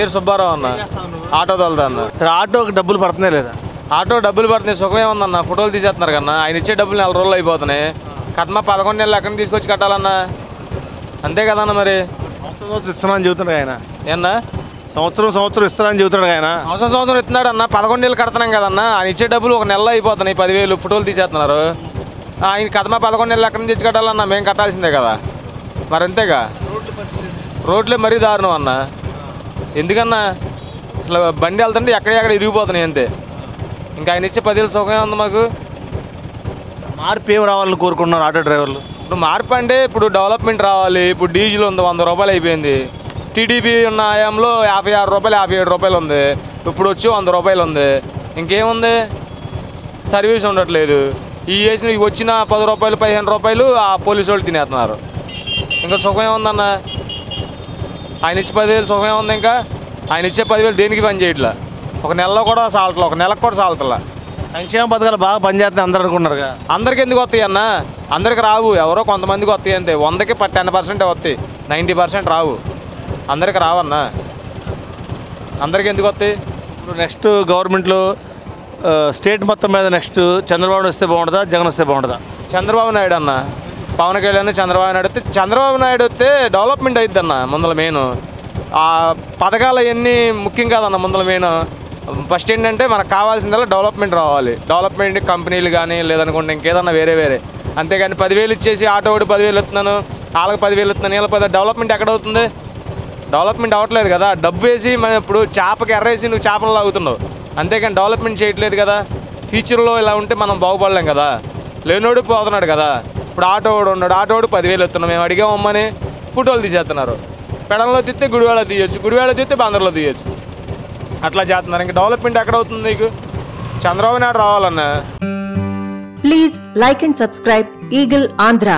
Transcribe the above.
పేరు సుబ్బారావు అన్న. ఆటో తోలుతా అన్న. సరే, ఆటోకి డబ్బులు పడుతున్నాయి లేదా? ఆటో డబ్బులు పడుతున్నాయి, సుఖమే ఉందన్న. ఫోటోలు తీసేస్తున్నారు కన్నా. ఆయన ఇచ్చే డబ్బులు 4 రోజులు అయిపోతున్నాయి. కట్మ 11 నెలలు ఎక్కడికి తీసుకొచ్చి కట్టాలన్నా? అంతే కదన్న మరి. సంవత్సరం ఇస్తున్నాను చెబుతున్నాడు ఆయన. ఏమన్నా సంవత్సరం ఇస్తానని చెబుతున్నాడు ఆయన. సంవత్సరం ఇస్తున్నాడు అన్న. 11 నెలలు కడుతున్నాం కదన్నా. ఆయన ఇచ్చే డబ్బులు 1 నెలలో అయిపోతున్నాయి. 10,000 ఫోటోలు తీసేస్తున్నారు. ఆయన కథమ 11 నెలలు ఎక్కడి నుంచి తెచ్చి కట్టాలన్నా? మేము కట్టాల్సిందే కదా మరి. అంతేగా. రోడ్లే మరీ దారుణం అన్న. ఎందుకన్నా అసలు బండి వెళ్తుంటే ఎక్కడెక్కడ ఇరిగిపోతున్నాయి అంతే. ఇంకా ఆయన ఇచ్చే 10,000 సుఖమే ఉంది మాకు. మార్పు ఏం రావాలని కోరుకుంటున్నారు ఆటో డ్రైవర్లు? ఇప్పుడు మార్పు అంటే ఇప్పుడు డెవలప్మెంట్ రావాలి. ఇప్పుడు డీజిల్ ఉంది 100 రూపాయలు అయిపోయింది. టీడీపీ ఉన్న ఆయాంలో 56 రూపాయలు 57 రూపాయలు ఉంది. ఇప్పుడు వచ్చి 100 రూపాయలు ఉంది. ఇంకేముంది? సర్వీస్ ఉండట్లేదు. ఈ వేసిన వచ్చిన 10 రూపాయలు 15 రూపాయలు ఆ పోలీసు వాళ్ళు తినేస్తున్నారు. ఇంకా సుఖం ఏముందన్న? ఆయన ఇచ్చే 10,000 సుఖం ఏముంది? ఇంకా ఆయన ఇచ్చే 10,000 దేనికి పని చేయట్లా. 1 నెలలో కూడా సాలట్లా, 1 నెలకు కూడా సాలట్లా. సంక్షేమ పథకాలు బాగా పనిచేస్తాయి అందరూ అనుకున్నారుగా. అందరికి ఎందుకు వస్తాయి అన్న? అందరికి రావు. ఎవరో కొంతమందికి వస్తాయి అంతే. 100కి 10% వస్తాయి, 90% రావు. అందరికి రావన్నా. అందరికి ఎందుకు వస్తాయి? ఇప్పుడు నెక్స్ట్ గవర్నమెంట్లో స్టేట్ మొత్తం మీద నెక్స్ట్ చంద్రబాబు వస్తే బాగుంటుందా, జగన్ వస్తే బాగుంటుందా? చంద్రబాబు నాయుడు అన్న. పవన్ కళ్యాణ్ చంద్రబాబు నాయుడు వస్తే, చంద్రబాబు నాయుడు వస్తే డెవలప్మెంట్ అవుతుంది అన్న. ముందల మెయిన్ ఆ పథకాలు అవన్నీ ముఖ్యం కాదన్న. ముందల మెయిన్ ఫస్ట్ ఏంటంటే మనకు కావాల్సిందల్లా డెవలప్మెంట్ రావాలి. డెవలప్మెంట్ కంపెనీలు కానీ లేదనుకోండి ఇంకేదన్నా వేరే. అంతేగాని 10,000 ఇచ్చేసి ఆటో వాడు 10,000 ఇస్తున్నాను, వాళ్ళకి 10,000 ఇస్తున్నాను, వీళ్ళకి 10,000. డెవలప్మెంట్ ఎక్కడ అవుతుంది? డెవలప్మెంట్ అవ్వట్లేదు కదా. డబ్బు వేసి మనం ఇప్పుడు చేపకి ఎర్రేసి నువ్వు చేపలు లాగుతున్నావు, అంతేకాని డెవలప్మెంట్ చేయట్లేదు కదా. ఫ్యూచర్లో ఇలా ఉంటే మనం బాగుపడలేం కదా. లేనోడు పోతున్నాడు కదా. ఇప్పుడు ఆటో వాడు ఉన్నాడు, ఆటో వాడు 10,000 ఇస్తున్నాం, మేము అడిగామమ్మని ఫోటోలు తీసేస్తున్నారు. పెడంలో తీస్తే గుడివాడలో తీయచ్చు, గుడివాడలో తీస్తే బందర్లో తీయచ్చు. అట్లా చేస్తున్నారు. ఇంకా డెవలప్మెంట్ ఎక్కడ అవుతుంది నీకు? చంద్రబాబు నాయుడు రావాలన్నా. Please like and subscribe eagle Andhra.